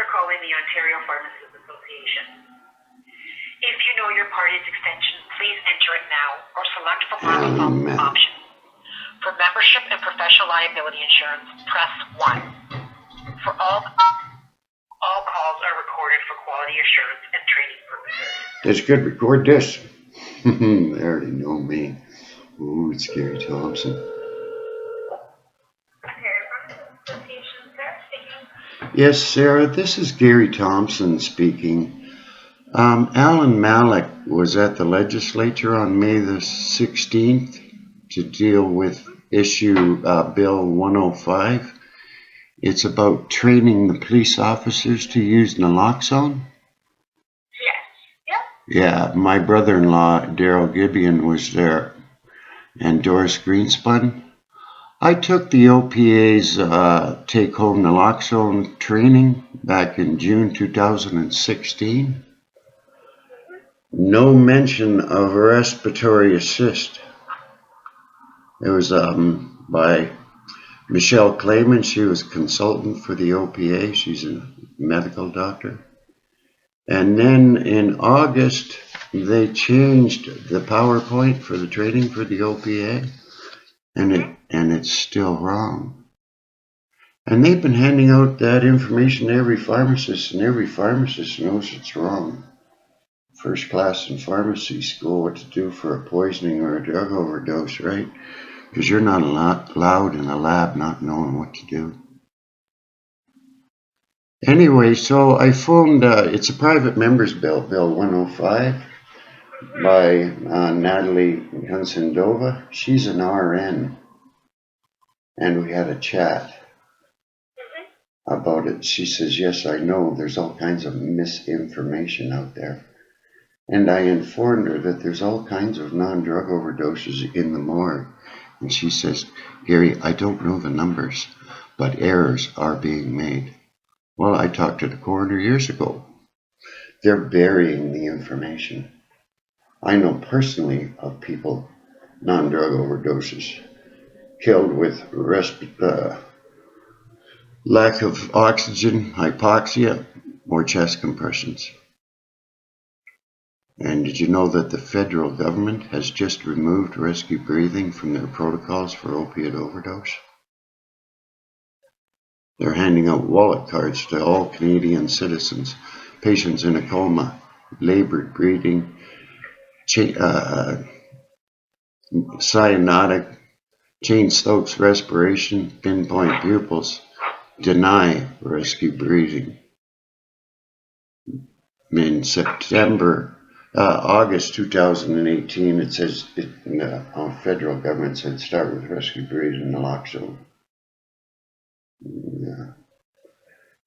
for calling the Ontario Pharmacists Association. If you know your party's extension, please enter it now or select from one of the following options. For membership and professional liability insurance, press 1. For all calls are recorded for quality assurance and training purposes. It's good. Record this. They already know me. Ooh, it's Gary Thompson. Yes, Sarah, this is Gary Thompson speaking. Alan Malik was at the legislature on May the 16th to deal with issue Bill 105. It's about training the police officers to use naloxone. Yes. Yeah, my brother-in-law, Daryl Gibeon, was there, and Doris Greenspun. I took the OPA's take-home naloxone training back in June 2016. No mention of respiratory assist. It was by Michelle Clayman. She was consultant for the OPA. She's a medical doctor. And then in August, they changed the PowerPoint for the training for the OPA. And it's still wrong. And they've been handing out that information to every pharmacist, and every pharmacist knows it's wrong. First class in pharmacy school, what to do for a poisoning or a drug overdose, right? Because you're not allowed in a lab not knowing what to do. Anyway, so I phoned, it's a private member's bill, Bill 105, by Natalie Hunsendova. She's an RN. And we had a chat about it. She says, yes, I know there's all kinds of misinformation out there. And I informed her that there's all kinds of non-drug overdoses in the morgue. And she says, Gary, I don't know the numbers, but errors are being made. Well, I talked to the coroner years ago. They're burying the information. I know personally of people, non-drug overdoses, killed with lack of oxygen, hypoxia, or chest compressions. And did you know that the federal government has just removed rescue breathing from their protocols for opiate overdose? They're handing out wallet cards to all Canadian citizens, patients in a coma, labored breathing, cyanotic, Cheyne-Stokes respiration, pinpoint pupils, deny rescue breathing. In August 2018, it says our federal government said start with rescue breathing naloxone. Yeah.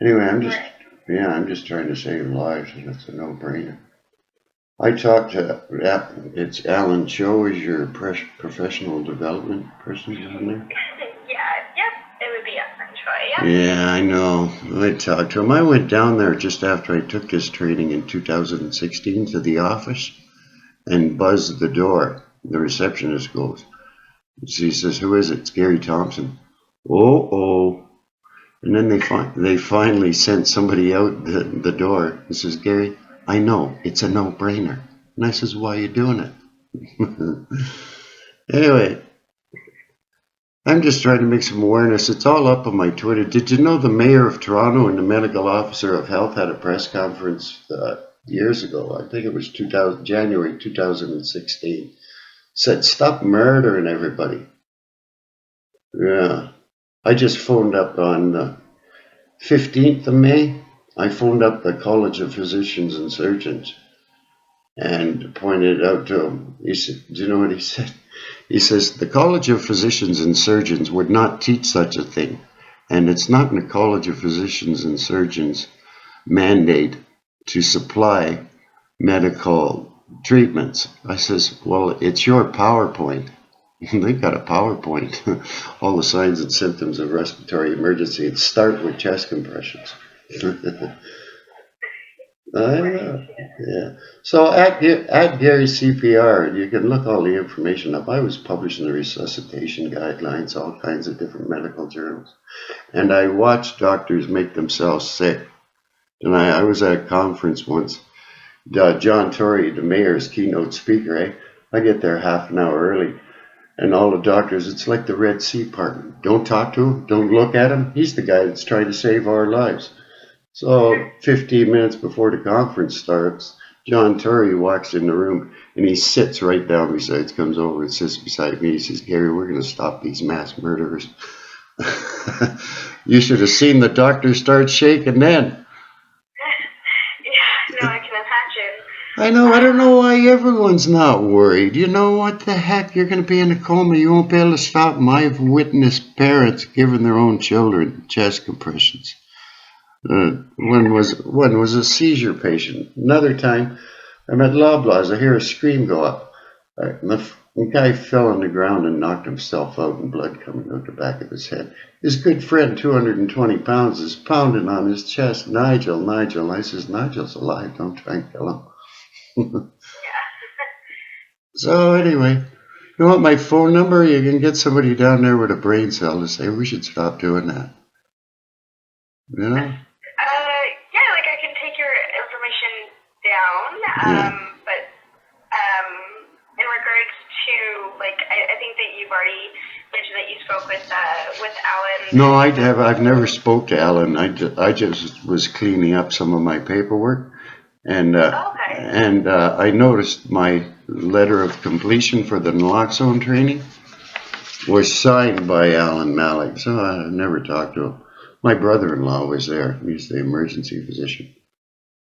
Anyway, I'm just trying to save lives, and it's a no-brainer. I talked to, it's Alan Cho, is your professional development person down there? It would be Alan Cho, Yeah, I know. I talked to him. I went down there just after I took this training in 2016 to the office and buzzed the door. The receptionist goes, she says, who is it? It's Gary Thompson. Oh. And then they finally sent somebody out the door. He says, Gary, I know, it's a no-brainer. And I says, why are you doing it? Anyway, I'm just trying to make some awareness. It's all up on my Twitter. Did you know the mayor of Toronto and the medical officer of health had a press conference years ago? I think it was January 2016. Said, stop murdering everybody. Yeah. I just phoned up on the 15th of May. I phoned up the College of Physicians and Surgeons and pointed out to him. He said, do you know what he said? He says, the College of Physicians and Surgeons would not teach such a thing. And it's not in the College of Physicians and Surgeons mandate to supply medical treatments. I says, well, it's your PowerPoint. They've got a PowerPoint. All the signs and symptoms of respiratory emergency. It start with chest compressions. I know. Yeah. So at Gary CPR, you can look all the information up. I was publishing the resuscitation guidelines, all kinds of different medical journals. And I watched doctors make themselves sick And I was at a conference once. John Tory, the mayor's keynote speaker, I get there half an hour early. And all the doctors, it's like the Red Sea part. Don't talk to him. Don't look at him. He's the guy that's trying to save our lives. So 15 minutes before the conference starts, John Tory walks in the room and he sits right down beside, comes over and sits beside me. He says, Gary, we're going to stop these mass murderers. You should have seen the doctor start shaking then. Yeah, no, I can imagine. I know. I don't know why everyone's not worried. You know what the heck? You're going to be in a coma. You won't be able to stop them. I've witnessed parents giving their own children chest compressions. One was a seizure patient. Another time, I'm at Loblaws. I hear a scream go up. The guy fell on the ground and knocked himself out, and blood coming out the back of his head. His good friend, 220 pounds, is pounding on his chest. Nigel, Nigel. I says, Nigel's alive. Don't try and kill him. So anyway, you want my phone number? You can get somebody down there with a brain cell to say we should stop doing that. You know? Yeah, like I can take your information down. But in regards to, like, I think that you've already mentioned that you spoke with Alan. No, I've never spoke to Alan. I just was cleaning up some of my paperwork. And I noticed my letter of completion for the naloxone training was signed by Alan Malik, so I never talked to him. My brother-in-law was there. He's the emergency physician.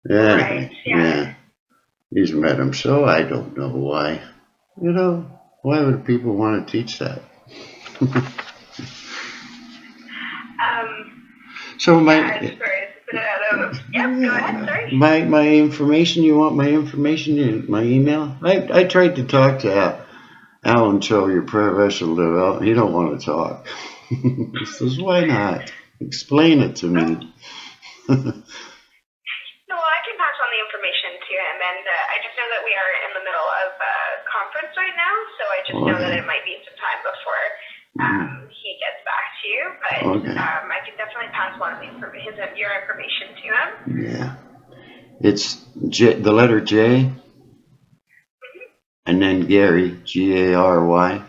Anyway, yeah. He's met him, so I don't know why. You know, why would people want to teach that? So my... Yep, go ahead, sorry. My information, you want my information, my email? I tried to talk to Alan Cho, your professional development. He don't want to talk. He says, why not? Explain it to me. No, I can pass on the information to him, and I just know that we are in the middle of a conference right now, so I just know that it might be some time before he gets back to you, but I can definitely pass on your information to him. Yeah. It's the letter J, and then Gary, Gary,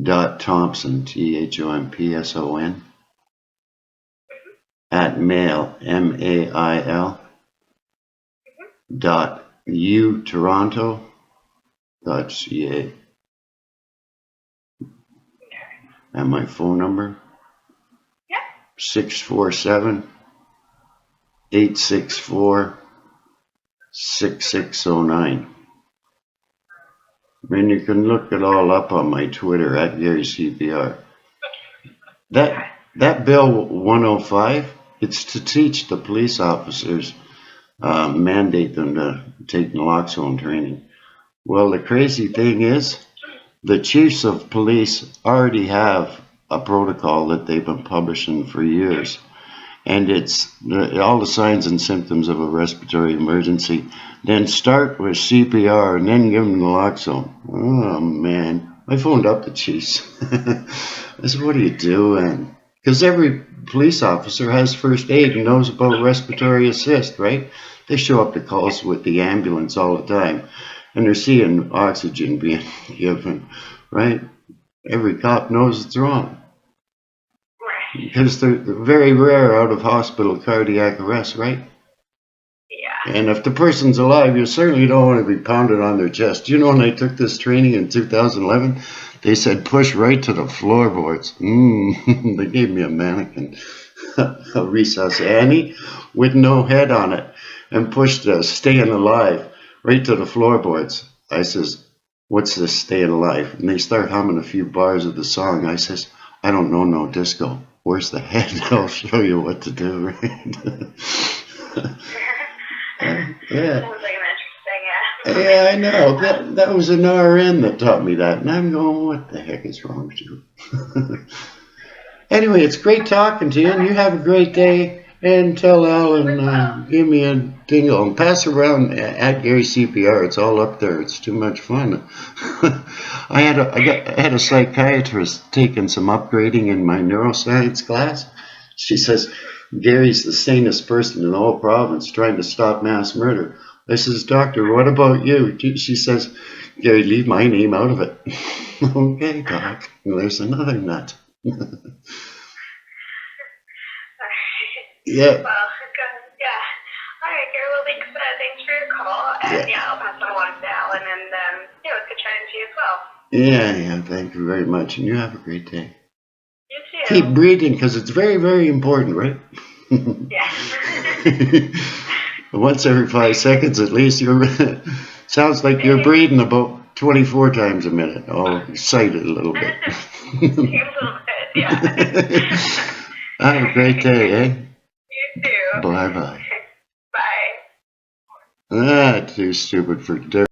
.Thompson, THOMPSON, at mail, MAIL, .UToronto.ca. And my phone number? Yep. 647-864-6609. And you can look it all up on my Twitter at Gary CPR. That Bill 105, it's to teach the police officers, mandate them to take naloxone training. Well, the crazy thing is, the chiefs of police already have a protocol that they've been publishing for years. And it's all the signs and symptoms of a respiratory emergency. Then start with CPR and then give them naloxone. Oh, man. I phoned up the chiefs. I said, what are you doing? Because every police officer has first aid and knows about respiratory assist, right? They show up to calls with the ambulance all the time. And they're seeing oxygen being given, right? Every cop knows it's wrong. Because they're very rare out of hospital cardiac arrest, right? Yeah. And if the person's alive, you certainly don't want to be pounded on their chest. You know, when I took this training in 2011, they said push right to the floorboards. They gave me a mannequin, a Rhesus Annie with no head on it, and pushed staying alive right to the floorboards. I says, what's this staying alive? And they start humming a few bars of the song. I says, I don't know no disco. Where's the head? I'll show you what to do, right? Yeah. Sounds like an interesting, Yeah, I know. That was an RN that taught me that. And I'm going, what the heck is wrong with you? Anyway, it's great talking to you, and you have a great day. And tell Alan, give me a dingle and pass around at Gary CPR. It's all up there. It's too much fun. I had a psychiatrist taking some upgrading in my neuroscience class. She says, Gary's the sanest person in the whole province trying to stop mass murder. I says, Doctor, what about you? She says, Gary, leave my name out of it. Okay, Doc. There's another nut. Yeah. Well, good. Yeah. All right, Gary. Well, thanks for your call. And yeah, I'll pass it along to Alan. And yeah, it was good chatting to you as well. Yeah. Thank you very much. And you have a great day. You too. Keep breathing because it's very, very important, right? Yeah. Once every 5 seconds at least. Sounds like you're breathing about 24 times a minute. All excited a little bit. Seems a little bit, yeah. Have a great day, eh? You too. Bye-bye. Bye. Ah, too stupid for dirt.